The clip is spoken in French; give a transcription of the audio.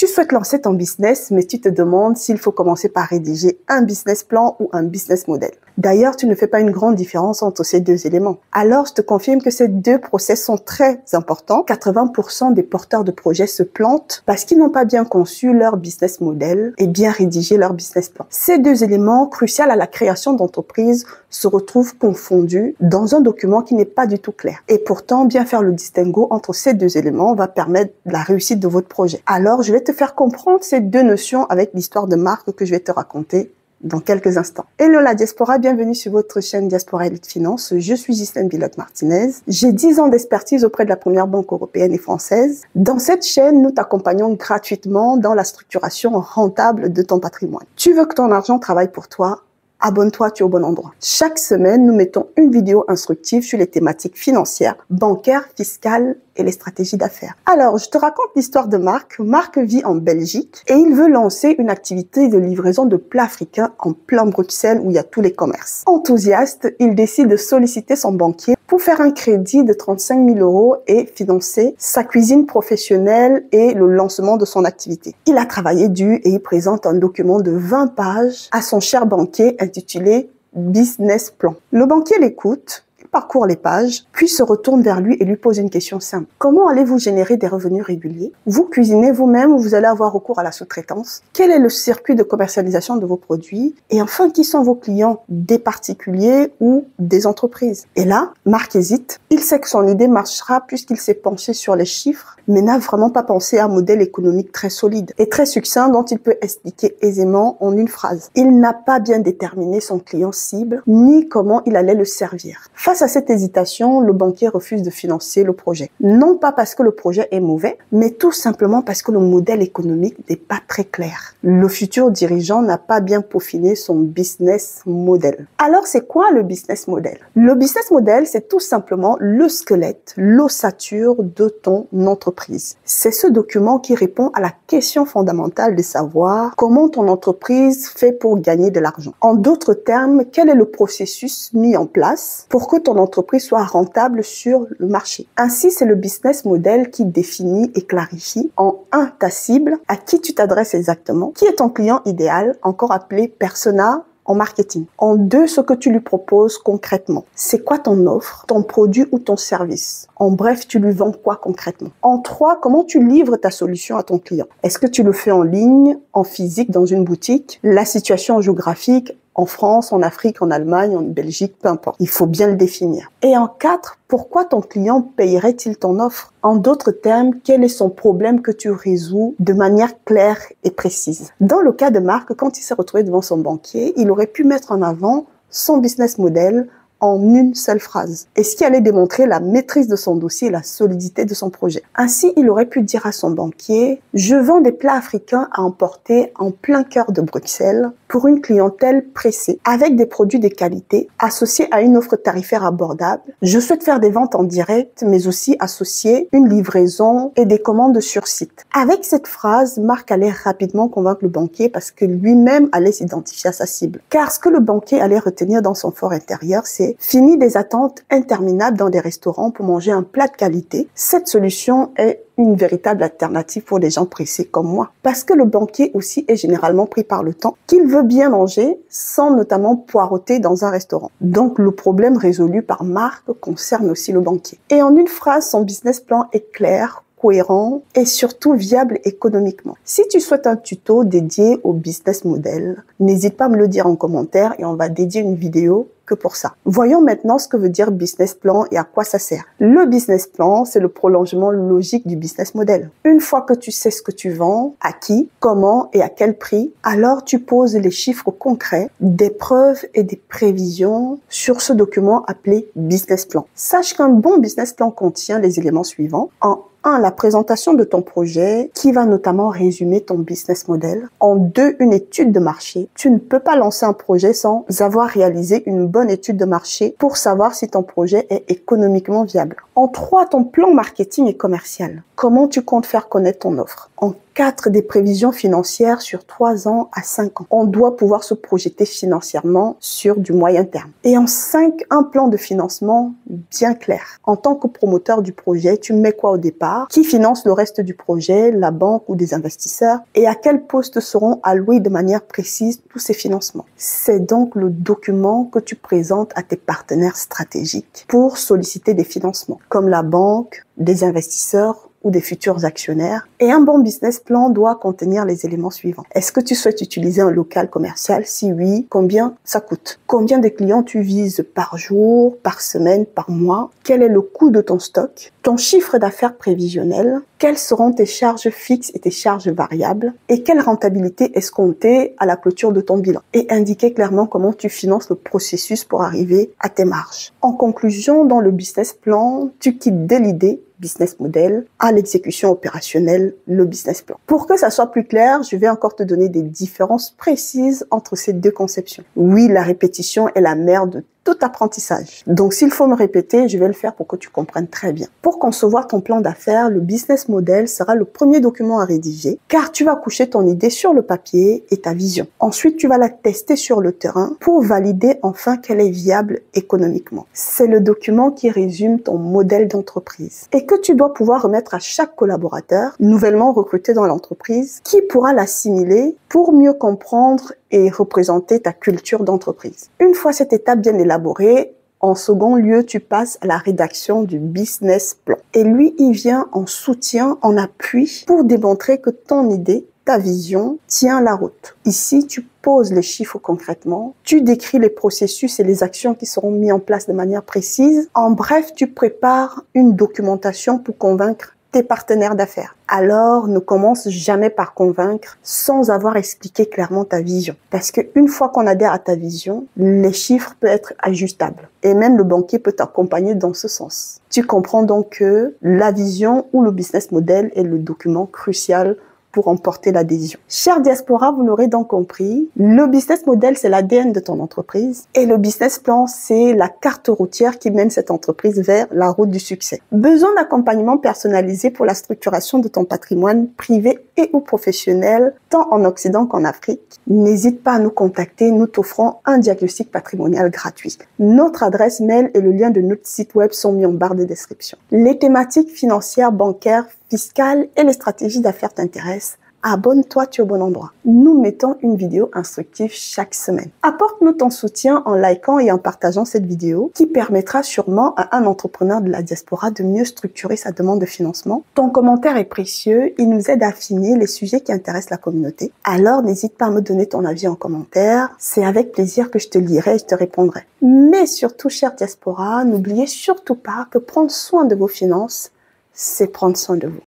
Tu souhaites lancer ton business, mais tu te demandes s'il faut commencer par rédiger un business plan ou un business model. D'ailleurs, tu ne fais pas une grande différence entre ces deux éléments. Alors, je te confirme que ces deux process sont très importants. 80% des porteurs de projets se plantent parce qu'ils n'ont pas bien conçu leur business model et bien rédigé leur business plan. Ces deux éléments cruciaux à la création d'entreprise se retrouvent confondus dans un document qui n'est pas du tout clair. Et pourtant, bien faire le distinguo entre ces deux éléments va permettre la réussite de votre projet. Alors, je vais te faire comprendre ces deux notions avec l'histoire de marque que je vais te raconter dans quelques instants. Hello la diaspora, bienvenue sur votre chaîne Diaspora Elite Finance. Je suis Ghislaine Bilotte-Martinez. J'ai 10 ans d'expertise auprès de la première banque européenne et française. Dans cette chaîne, nous t'accompagnons gratuitement dans la structuration rentable de ton patrimoine. Tu veux que ton argent travaille pour toi? Abonne-toi, tu es au bon endroit. Chaque semaine, nous mettons une vidéo instructive sur les thématiques financières, bancaires, fiscales et les stratégies d'affaires. Alors, je te raconte l'histoire de Marc. Marc vit en Belgique et il veut lancer une activité de livraison de plats africains en plein Bruxelles où il y a tous les commerces. Enthousiaste, il décide de solliciter son banquier pour faire un crédit de 35 000 € et financer sa cuisine professionnelle et le lancement de son activité. Il a travaillé dur et il présente un document de 20 pages à son cher banquier intitulé Business Plan. Le banquier l'écoute, parcourt les pages, puis se retourne vers lui et lui pose une question simple. Comment allez-vous générer des revenus réguliers? Vous cuisinez vous-même ou vous allez avoir recours à la sous-traitance? Quel est le circuit de commercialisation de vos produits? Et enfin, qui sont vos clients? Des particuliers ou des entreprises? Et là, Marc hésite. Il sait que son idée marchera puisqu'il s'est penché sur les chiffres, mais n'a vraiment pas pensé à un modèle économique très solide et très succinct dont il peut expliquer aisément en une phrase. Il n'a pas bien déterminé son client cible, ni comment il allait le servir. Face à cette hésitation, le banquier refuse de financer le projet. Non pas parce que le projet est mauvais, mais tout simplement parce que le modèle économique n'est pas très clair. Le futur dirigeant n'a pas bien peaufiné son business model. Alors, c'est quoi le business model? Le business model, c'est tout simplement le squelette, l'ossature de ton entreprise. C'est ce document qui répond à la question fondamentale de savoir comment ton entreprise fait pour gagner de l'argent. En d'autres termes, quel est le processus mis en place pour que ton entreprise soit rentable sur le marché. Ainsi, c'est le business model qui définit et clarifie en 1 ta cible, à qui tu t'adresses exactement, qui est ton client idéal, encore appelé persona en marketing. En 2, ce que tu lui proposes concrètement. C'est quoi ton offre, ton produit ou ton service? En bref, tu lui vends quoi concrètement? En 3, comment tu livres ta solution à ton client? Est-ce que tu le fais en ligne, en physique, dans une boutique? La situation géographique, en France, en Afrique, en Allemagne, en Belgique, peu importe. Il faut bien le définir. Et en 4, pourquoi ton client payerait-il ton offre? En d'autres termes, quel est son problème que tu résous de manière claire et précise? Dans le cas de Marc, quand il s'est retrouvé devant son banquier, il aurait pu mettre en avant son business model en une seule phrase, et ce qui allait démontrer la maîtrise de son dossier et la solidité de son projet. Ainsi, il aurait pu dire à son banquier « Je vends des plats africains à emporter en plein cœur de Bruxelles pour une clientèle pressée, avec des produits de qualité, associés à une offre tarifaire abordable. Je souhaite faire des ventes en direct, mais aussi associer une livraison et des commandes sur site. » Avec cette phrase, Marc allait rapidement convaincre le banquier parce que lui-même allait s'identifier à sa cible. Car ce que le banquier allait retenir dans son fort intérieur, c'est fini des attentes interminables dans des restaurants pour manger un plat de qualité. Cette solution est une véritable alternative pour les gens pressés comme moi. Parce que le banquier aussi est généralement pris par le temps, qu'il veut bien manger sans notamment poireauter dans un restaurant. Donc le problème résolu par Marc concerne aussi le banquier. Et en une phrase, son business plan est clair, cohérent et surtout viable économiquement. Si tu souhaites un tuto dédié au business model, n'hésite pas à me le dire en commentaire et on va dédier une vidéo que pour ça. Voyons maintenant ce que veut dire business plan et à quoi ça sert. Le business plan, c'est le prolongement logique du business model. Une fois que tu sais ce que tu vends, à qui, comment et à quel prix, alors tu poses les chiffres concrets, des preuves et des prévisions sur ce document appelé business plan. Sache qu'un bon business plan contient les éléments suivants. En 1, la présentation de ton projet qui va notamment résumer ton business model. En 2, une étude de marché. Tu ne peux pas lancer un projet sans avoir réalisé une bonne étude de marché pour savoir si ton projet est économiquement viable. En 3, ton plan marketing et commercial. Comment tu comptes faire connaître ton offre? En 4, des prévisions financières sur 3 ans à 5 ans. On doit pouvoir se projeter financièrement sur du moyen terme. Et en 5, un plan de financement bien clair. En tant que promoteur du projet, tu mets quoi au départ? Qui finance le reste du projet, la banque ou des investisseurs? Et à quel poste seront alloués de manière précise tous ces financements? C'est donc le document que tu présentes à tes partenaires stratégiques pour solliciter des financements, comme la banque, des investisseurs ou des futurs actionnaires. Et un bon business plan doit contenir les éléments suivants. Est-ce que tu souhaites utiliser un local commercial? Si oui, combien ça coûte? Combien de clients tu vises par jour, par semaine, par mois? Quel est le coût de ton stock? Ton chiffre d'affaires prévisionnel? Quelles seront tes charges fixes et tes charges variables? Et quelle rentabilité escomptée à la clôture de ton bilan? Et indiquer clairement comment tu finances le processus pour arriver à tes marges. En conclusion, dans le business plan, tu quittes dès l'idée, business model, à l'exécution opérationnelle, le business plan. Pour que ça soit plus clair, je vais encore te donner des différences précises entre ces deux conceptions. Oui, la répétition est la mère de tout apprentissage. Donc, s'il faut me répéter, je vais le faire pour que tu comprennes très bien. Pour concevoir ton plan d'affaires, le business model sera le premier document à rédiger, car tu vas coucher ton idée sur le papier et ta vision. Ensuite, tu vas la tester sur le terrain pour valider enfin qu'elle est viable économiquement. C'est le document qui résume ton modèle d'entreprise et que tu dois pouvoir remettre à chaque collaborateur nouvellement recruté dans l'entreprise qui pourra l'assimiler pour mieux comprendre et représenter ta culture d'entreprise. Une fois cette étape bien élaborée, en second lieu, tu passes à la rédaction du business plan. Et lui, il vient en soutien, en appui, pour démontrer que ton idée, ta vision, tient la route. Ici, tu poses les chiffres concrètement, tu décris les processus et les actions qui seront mis en place de manière précise. En bref, tu prépares une documentation pour convaincre tes partenaires d'affaires. Alors, ne commence jamais par convaincre sans avoir expliqué clairement ta vision. Parce qu'une fois qu'on adhère à ta vision, les chiffres peuvent être ajustables. Et même le banquier peut t'accompagner dans ce sens. Tu comprends donc que la vision ou le business model est le document crucial pour emporter l'adhésion. Chère diaspora, vous l'aurez donc compris, le business model, c'est l'ADN de ton entreprise et le business plan, c'est la carte routière qui mène cette entreprise vers la route du succès. Besoin d'accompagnement personnalisé pour la structuration de ton patrimoine privé et ou professionnel, tant en Occident qu'en Afrique? N'hésite pas à nous contacter, nous t'offrons un diagnostic patrimonial gratuit. Notre adresse mail et le lien de notre site web sont mis en barre de description. Les thématiques financières, bancaires, fiscales et les stratégies d'affaires t'intéressent? Abonne-toi, tu es au bon endroit. Nous mettons une vidéo instructive chaque semaine. Apporte-nous ton soutien en likant et en partageant cette vidéo qui permettra sûrement à un entrepreneur de la diaspora de mieux structurer sa demande de financement. Ton commentaire est précieux, il nous aide à affiner les sujets qui intéressent la communauté. Alors n'hésite pas à me donner ton avis en commentaire, c'est avec plaisir que je te lirai et je te répondrai. Mais surtout, chère diaspora, n'oubliez surtout pas que prendre soin de vos finances, c'est prendre soin de vous.